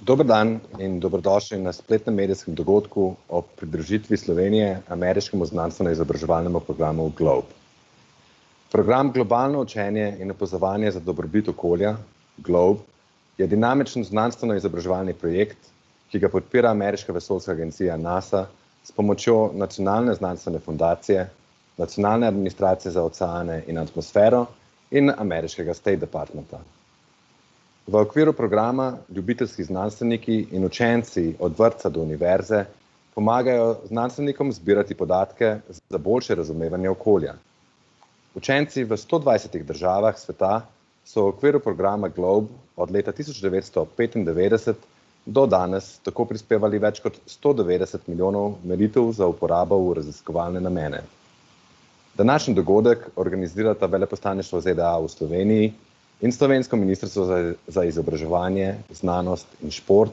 Dober dan in dobrodošli na spletnem medijskem dogodku o pridružitvi Slovenije ameriškemu znanstveno-izobraževalnemu programu GLOBE. Program Globalno učenje in opazovanje za dobrobit okolja, GLOBE, je dinamičen znanstveno-izobraževalni projekt, ki ga podpira ameriška vesoljska agencija NASA s pomočjo Nacionalne znanstvene fundacije, Nacionalne administracije za oceane in atmosfero in ameriškega State Departmenta. V okviru programa ljubiteljski znanstveniki in učenci od vrtca do univerze pomagajo znanstvenikom zbirati podatke za boljše razumevanje okolja. Učenci v 120 državah sveta so v okviru programa GLOBE od leta 1995 do danes tako prispevali več kot 190 milijonov meritev za uporabo v raziskovalne namene. Današnji dogodek organizirata veleposlaništvo ZDA v Sloveniji in Slovensko ministrstvo za izobraževanje, znanost in šport,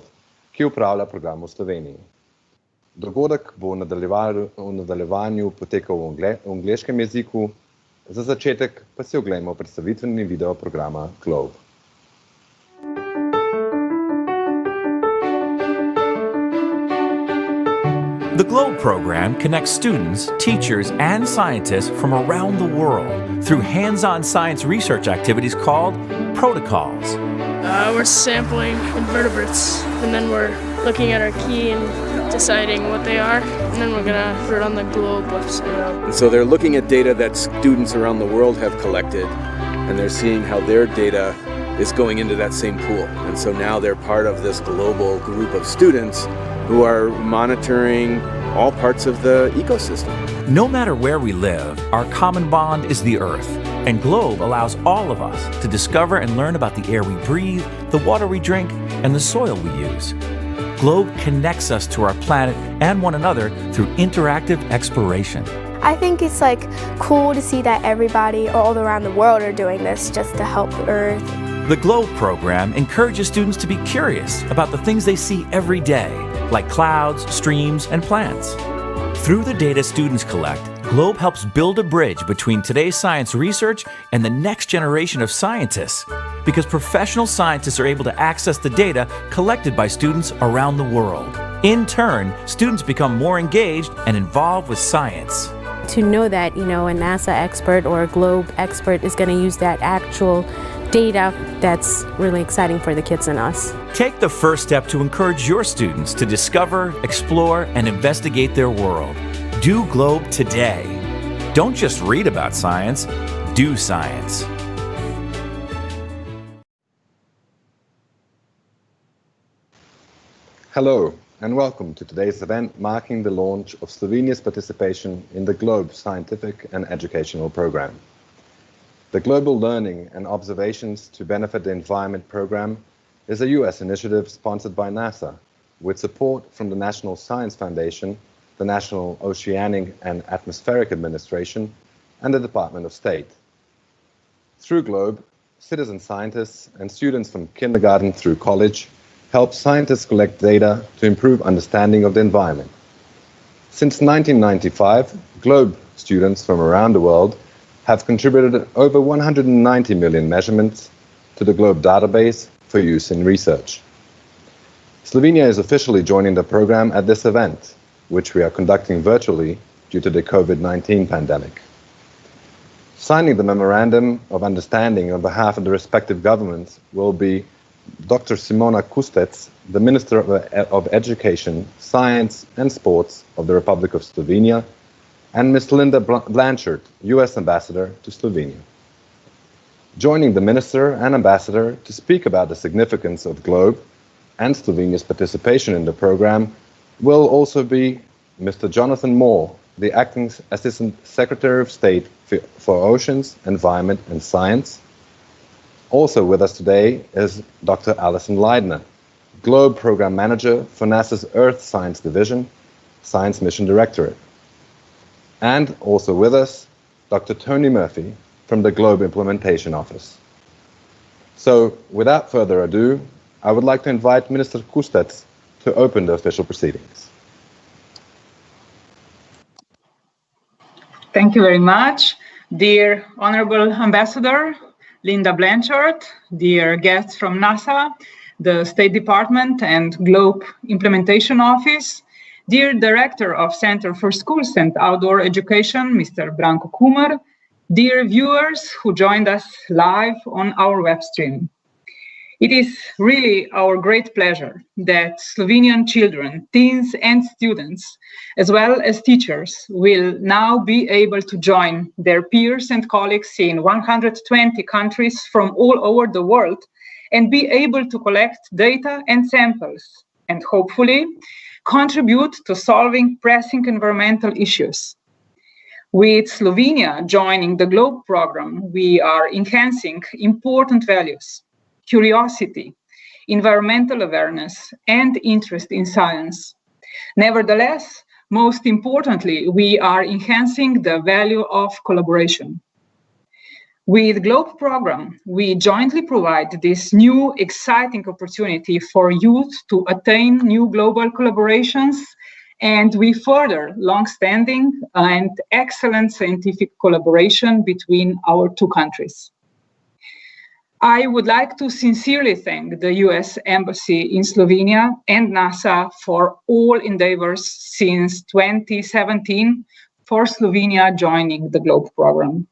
ki upravlja program v Sloveniji. Dogodek bo v nadaljevanju potekal v angleškem jeziku, za začetek pa si oglejmo predstavitveni video programa GLOBE. The GLOBE program connects students, teachers, and scientists from around the world through hands-on science research activities called protocols. We're sampling invertebrates, and then we're looking at our key and deciding what they are, and then we're gonna put it on the GLOBE website. And so they're looking at data that students around the world have collected, and they're seeing how their data is going into that same pool. And so now they're part of this global group of students who are monitoring all parts of the ecosystem. No matter where we live, our common bond is the Earth, and GLOBE allows all of us to discover and learn about the air we breathe, the water we drink, and the soil we use. GLOBE connects us to our planet and one another through interactive exploration. I think it's cool to see that everybody all around the world are doing this just to help Earth. The GLOBE program encourages students to be curious about the things they see every day, like clouds, streams, and plants. Through the data students collect, GLOBE helps build a bridge between today's science research and the next generation of scientists, because professional scientists are able to access the data collected by students around the world. In turn, students become more engaged and involved with science. To know that, a NASA expert or a GLOBE expert is going to use that actual data, that's really exciting for the kids and us. Take the first step to encourage your students to discover, explore, and investigate their world. Do GLOBE today. Don't just read about science, do science. Hello, and welcome to today's event marking the launch of Slovenia's participation in the GLOBE scientific and educational program. The Global Learning and Observations to Benefit the Environment program is a US initiative sponsored by NASA with support from the National Science Foundation, the National Oceanic and Atmospheric Administration, and the Department of State. Through GLOBE, citizen scientists and students from kindergarten through college help scientists collect data to improve understanding of the environment. Since 1995, GLOBE students from around the world have contributed over 190 million measurements to the GLOBE database for use in research. Slovenia is officially joining the program at this event, which we are conducting virtually due to the COVID-19 pandemic. Signing the Memorandum of Understanding on behalf of the respective governments will be Dr. Simona Kustec, the Minister of Education, Science and Sports of the Republic of Slovenia, and Ms. Linda Blanchard, US Ambassador to Slovenia. Joining the Minister and Ambassador to speak about the significance of GLOBE and Slovenia's participation in the program will also be Mr. Jonathan Moore, the Acting Assistant Secretary of State for Oceans, Environment and Science. Also with us today is Dr. Allison Leidner, GLOBE Program Manager for NASA's Earth Science Division, Science Mission Directorate. And also with us, Dr. Tony Murphy from the GLOBE Implementation Office. So, without further ado, I would like to invite Minister Kustec to open the official proceedings. Thank you very much. Dear Honorable Ambassador Linda Blanchard, dear guests from NASA, the State Department and GLOBE Implementation Office, dear Director of Center for Schools and Outdoor Education, Mr. Branko Kumar, dear viewers who joined us live on our web stream. It is really our great pleasure that Slovenian children, teens and students, as well as teachers, will now be able to join their peers and colleagues in 120 countries from all over the world and be able to collect data and samples and hopefully contribute to solving pressing environmental issues. With Slovenia joining the GLOBE program, we are enhancing important values: curiosity, environmental awareness, and interest in science. Nevertheless, most importantly, we are enhancing the value of collaboration. With GLOBE program, we jointly provide this new exciting opportunity for youth to attain new global collaborations, and we further long-standing and excellent scientific collaboration between our two countries. I would like to sincerely thank the US Embassy in Slovenia and NASA for all endeavors since 2017 for Slovenia joining the GLOBE program.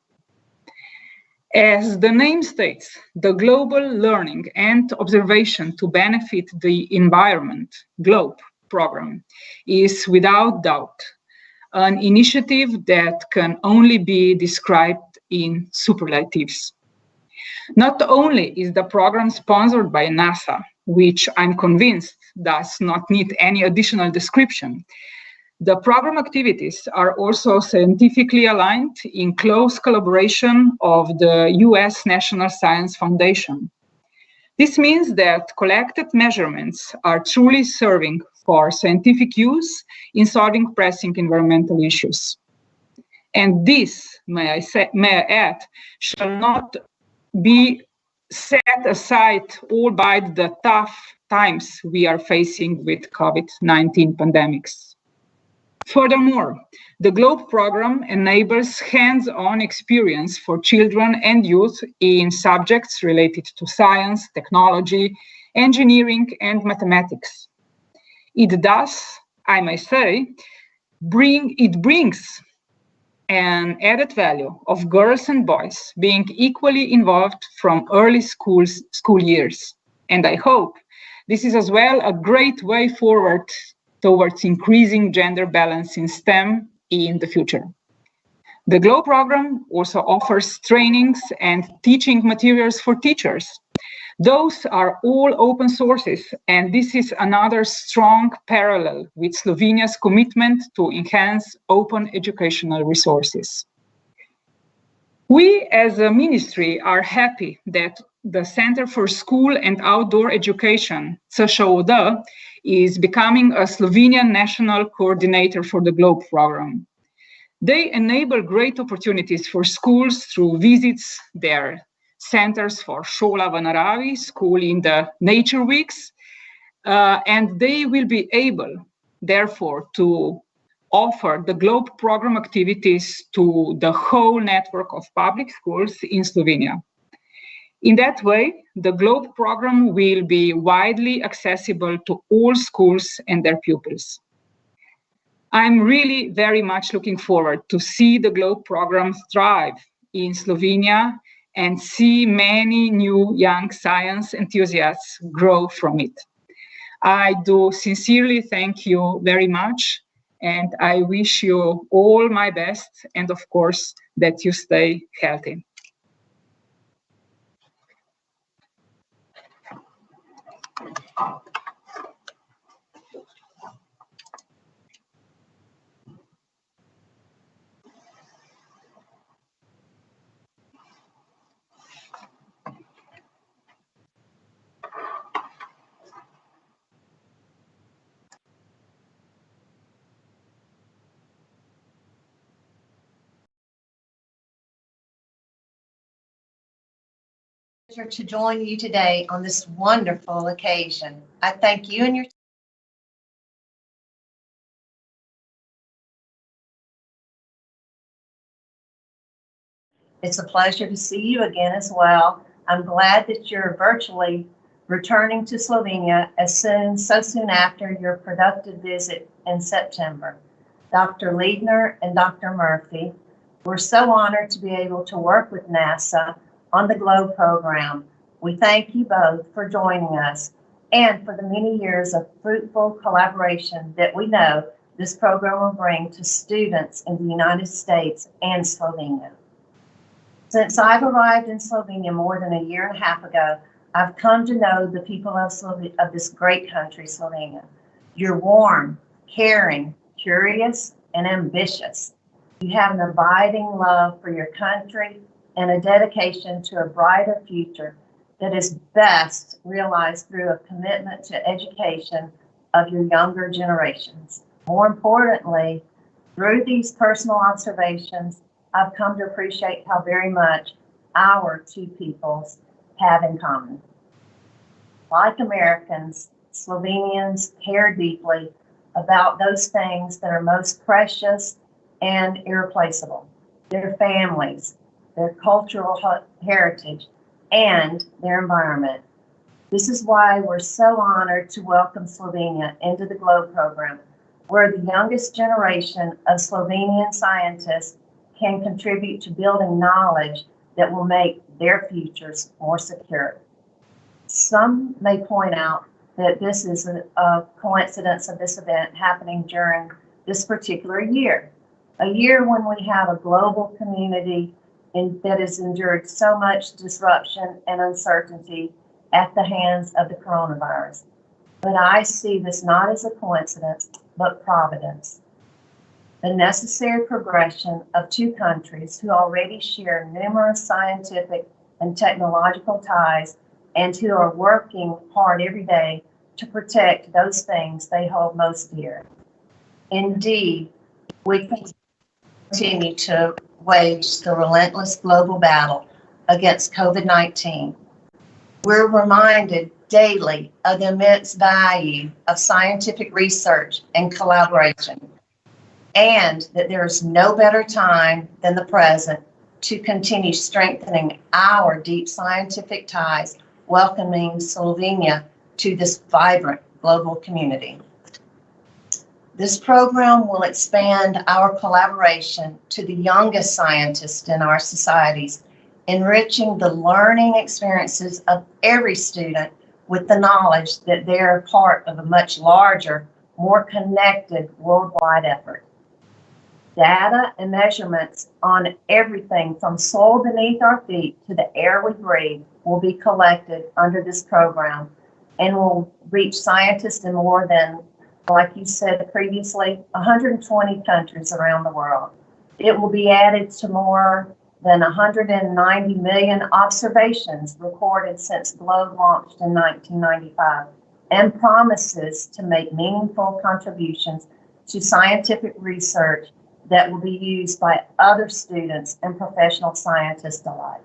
As the name states, the global learning and observation to benefit the environment, GLOBE program, is without doubt an initiative that can only be described in superlatives. Not only is the program sponsored by NASA, which I'm convinced does not need any additional description, the program activities are also scientifically aligned in close collaboration of the US National Science Foundation. This means that collected measurements are truly serving for scientific use in solving pressing environmental issues. And this, may I add, shall not be set aside all by the tough times we are facing with COVID-19 pandemics. Furthermore, the GLOBE program enables hands-on experience for children and youth in subjects related to science, technology, engineering, and mathematics. It does, I may say, brings an added value of girls and boys being equally involved from early school years. And I hope this is as well a great way forward towards increasing gender balance in STEM in the future. The GLOBE program also offers trainings and teaching materials for teachers. Those are all open sources, and this is another strong parallel with Slovenia's commitment to enhance open educational resources. We as a ministry are happy that the Center for School and Outdoor Education, SŠOD, is becoming a Slovenian national coordinator for the GLOBE program. They enable great opportunities for schools through visits, their centers for Šola v naravi, school in the nature weeks, and they will be able, therefore, to offer the GLOBE program activities to the whole network of public schools in Slovenia. In that way, the GLOBE program will be widely accessible to all schools and their pupils. I'm really very much looking forward to see the GLOBE program thrive in Slovenia and see many new young science enthusiasts grow from it. I do sincerely thank you very much, and I wish you all my best, and of course, that you stay healthy. To join you today on this wonderful occasion. I thank you and your It's a pleasure to see you again as well. I'm glad that you're virtually returning to Slovenia so soon after your productive visit in September. Dr. Leidner and Dr. Murphy, we're so honored to be able to work with NASA on the GLOBE program. We thank you both for joining us and for the many years of fruitful collaboration that we know this program will bring to students in the United States and Slovenia. Since I've arrived in Slovenia more than a year and a half ago, I've come to know the people of this great country, Slovenia. You're warm, caring, curious, and ambitious. You have an abiding love for your country and a dedication to a brighter future that is best realized through a commitment to education of your younger generations. More importantly, through these personal observations, I've come to appreciate how very much our two peoples have in common. Like Americans, Slovenians care deeply about those things that are most precious and irreplaceable: their families, their cultural heritage, and their environment. This is why we're so honored to welcome Slovenia into the GLOBE program, where the youngest generation of Slovenian scientists can contribute to building knowledge that will make their futures more secure. Some may point out that this is a coincidence of this event happening during this particular year, a year when we have a global community that has endured so much disruption and uncertainty at the hands of the coronavirus. But I see this not as a coincidence, but providence. The necessary progression of two countries who already share numerous scientific and technological ties and who are working hard every day to protect those things they hold most dear. Indeed, we continue to wage the relentless global battle against COVID-19. We're reminded daily of the immense value of scientific research and collaboration, and that there is no better time than the present to continue strengthening our deep scientific ties, welcoming Slovenia to this vibrant global community. This program will expand our collaboration to the youngest scientists in our societies, enriching the learning experiences of every student with the knowledge that they're part of a much larger, more connected worldwide effort. Data and measurements on everything from soil beneath our feet to the air we breathe will be collected under this program and will reach scientists in more than, like you said previously, 120 countries around the world. It will be added to more than 190 million observations recorded since GLOBE launched in 1995, and promises to make meaningful contributions to scientific research that will be used by other students and professional scientists alike.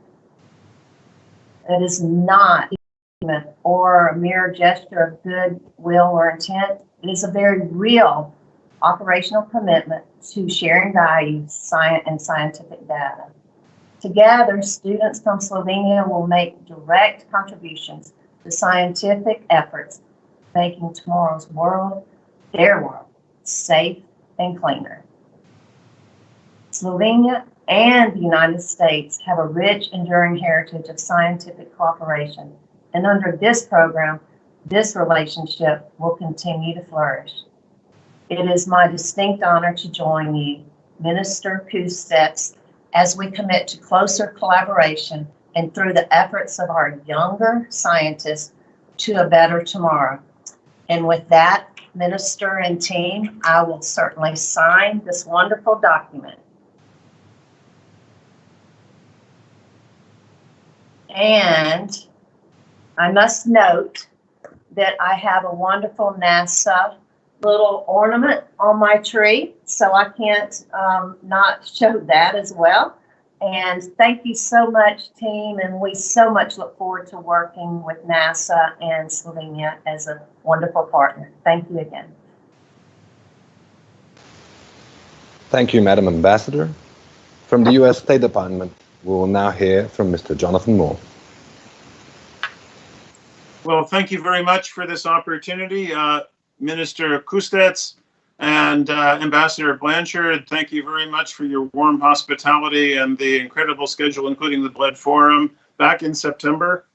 It is not or a mere gesture of goodwill or intent. It is a very real operational commitment to sharing values, science, and scientific data. Together, students from Slovenia will make direct contributions to scientific efforts, making tomorrow's world, their world, safe and cleaner. Slovenia and the United States have a rich, enduring heritage of scientific cooperation, and under this program, this relationship will continue to flourish. It is my distinct honor to join you, Minister Kusets, as we commit to closer collaboration and through the efforts of our younger scientists to a better tomorrow. And with that, Minister and team, I will certainly sign this wonderful document. And I must note that I have a wonderful NASA little ornament on my tree, so I can't not show that as well. And thank you so much, team, and we so much look forward to working with NASA and Slovenia as a wonderful partner. Thank you again. Thank you, Madam Ambassador. From the U.S. State Department, we will now hear from Mr. Jonathan Moore. Well, thank you very much for this opportunity. Minister Kustec and Ambassador Blanchard, thank you very much for your warm hospitality and the incredible schedule, including the Blood Forum back in September.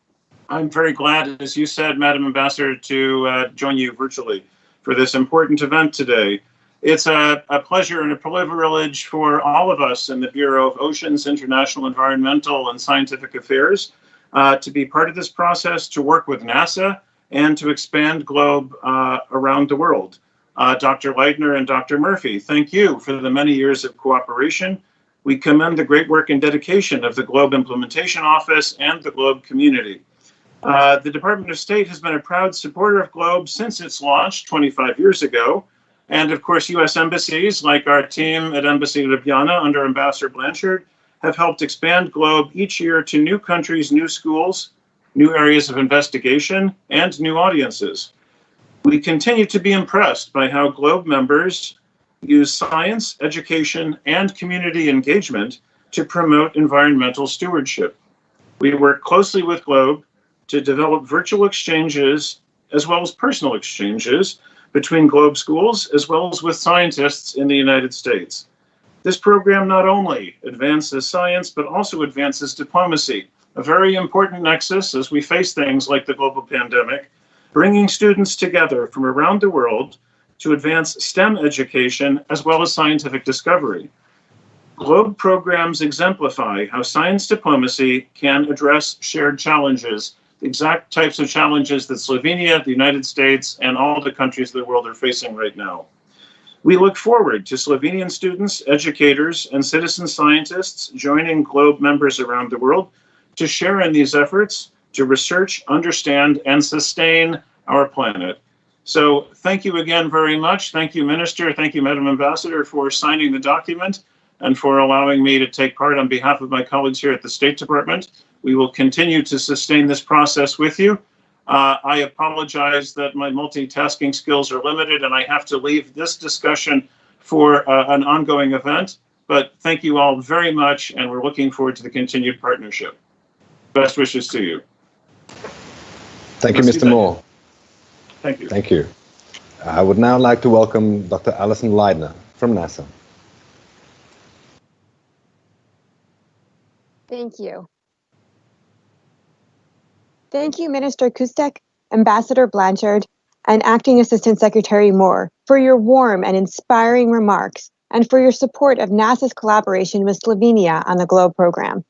I'm very glad, as you said, Madam Ambassador, to join you virtually for this important event today. It's a pleasure and a privilege for all of us in the Bureau of Oceans, International Environmental and Scientific Affairs to be part of this process, to work with NASA, and to expand GLOBE around the world. Dr. Leidner and Dr. Murphy, thank you for the many years of cooperation. We commend the great work and dedication of the GLOBE Implementation Office and the GLOBE community. The Department of State has been a proud supporter of GLOBE since its launch 25 years ago. And of course, U.S. embassies, like our team at Embassy Ljubljana under Ambassador Blanchard, have helped expand GLOBE each year to new countries, new schools, new areas of investigation, and new audiences. We continue to be impressed by how GLOBE members use science, education, and community engagement to promote environmental stewardship. We work closely with GLOBE to develop virtual exchanges as well as personal exchanges between GLOBE schools as well as with scientists in the United States. This program not only advances science, but also advances diplomacy, a very important nexus as we face things like the global pandemic, bringing students together from around the world to advance STEM education as well as scientific discovery. GLOBE programs exemplify how science diplomacy can address shared challenges, the exact types of challenges that Slovenia, the United States, and all the countries of the world are facing right now. We look forward to Slovenian students, educators, and citizen scientists joining GLOBE members around the world to share in these efforts to research, understand, and sustain our planet. So thank you again very much. Thank you, Minister. Thank you, Madam Ambassador, for signing the document and for allowing me to take part on behalf of my colleagues here at the State Department. We will continue to sustain this process with you. I apologize that my multitasking skills are limited and I have to leave this discussion for an ongoing event, but thank you all very much and we're looking forward to the continued partnership. Best wishes to you. Thank you, Mr. Moore. Thank you. Thank you. I would now like to welcome Dr. Allison Leidner from NASA. Thank you. Thank you, Minister Kustec, Ambassador Blanchard, and Acting Assistant Secretary Moore for your warm and inspiring remarks and for your support of NASA's collaboration with Slovenia on the GLOBE program.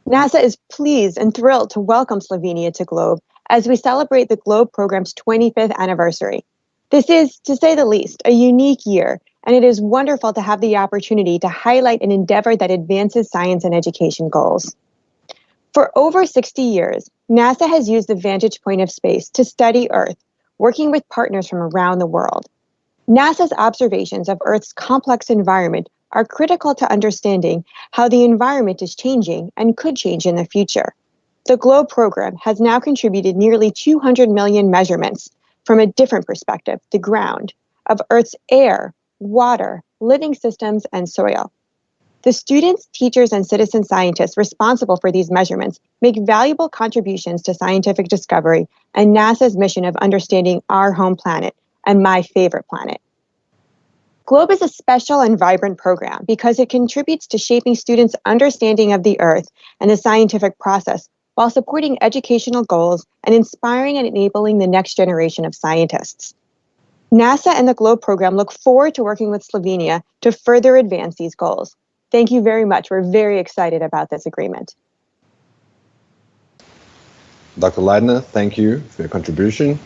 NASA is pleased and thrilled to welcome Slovenia to GLOBE as we celebrate the GLOBE program's 25th anniversary. This is, to say the least, a unique year, and it is wonderful to have the opportunity to highlight an endeavor that advances science and education goals. For over 60 years, NASA has used the vantage point of space to study Earth, working with partners from around the world. NASA's observations of Earth's complex environment are critical to understanding how the environment is changing and could change in the future. The GLOBE program has now contributed nearly 200 million measurements from a different perspective, the ground, of Earth's air, water, living systems, and soil. The students, teachers, and citizen scientists responsible for these measurements make valuable contributions to scientific discovery and NASA's mission of understanding our home planet and my favorite planet. GLOBE is a special and vibrant program because it contributes to shaping students' understanding of the Earth and the scientific process while supporting educational goals and inspiring and enabling the next generation of scientists. NASA and the GLOBE program look forward to working with Slovenia to further advance these goals. Thank you very much. We're very excited about this agreement. Dr. Leidner, thank you for your contribution.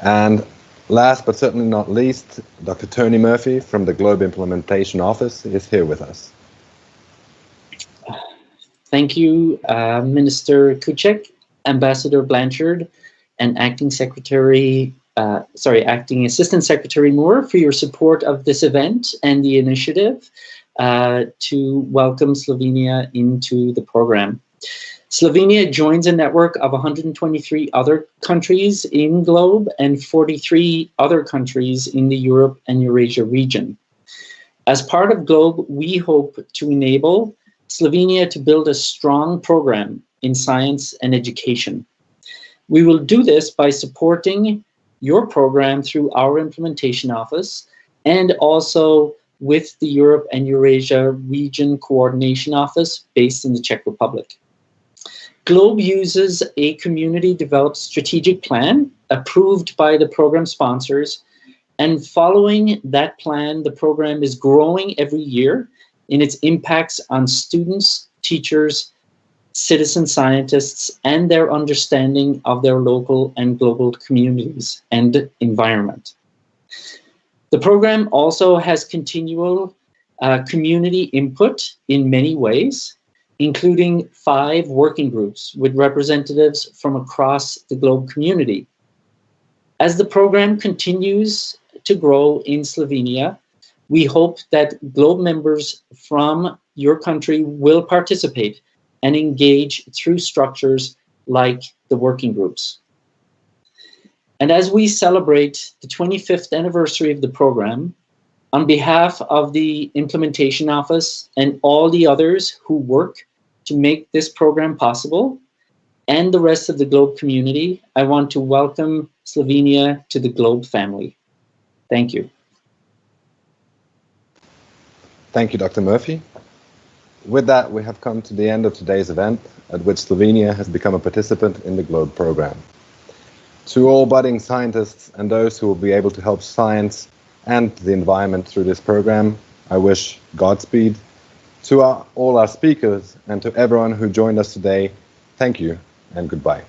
And last but certainly not least, Dr. Tony Murphy from the GLOBE Implementation Office is here with us. Thank you, Minister Kustec, Ambassador Blanchard, and Acting Assistant Secretary Moore for your support of this event and the initiative to welcome Slovenia into the program. Slovenia joins a network of 123 other countries in GLOBE and 43 other countries in the Europe and Eurasia region. As part of GLOBE, we hope to enable Slovenia to build a strong program in science and education. We will do this by supporting your program through our implementation office and also with the Europe and Eurasia Region Coordination Office based in the Czech Republic. GLOBE uses a community-developed strategic plan approved by the program sponsors, and following that plan, the program is growing every year in its impacts on students, teachers, citizen scientists, and their understanding of their local and global communities and environment. The program also has continual community input in many ways, including 5 working groups with representatives from across the GLOBE community. As the program continues to grow in Slovenia, we hope that GLOBE members from your country will participate and engage through structures like the working groups. And as we celebrate the 25th anniversary of the program, on behalf of the Implementation Office and all the others who work to make this program possible, and the rest of the GLOBE community, I want to welcome Slovenia to the GLOBE family. Thank you. Thank you, Dr. Murphy. With that, we have come to the end of today's event, at which Slovenia has become a participant in the GLOBE program. To all budding scientists and those who will be able to help science and the environment through this program, I wish Godspeed. To all our speakers and to everyone who joined us today, thank you and goodbye.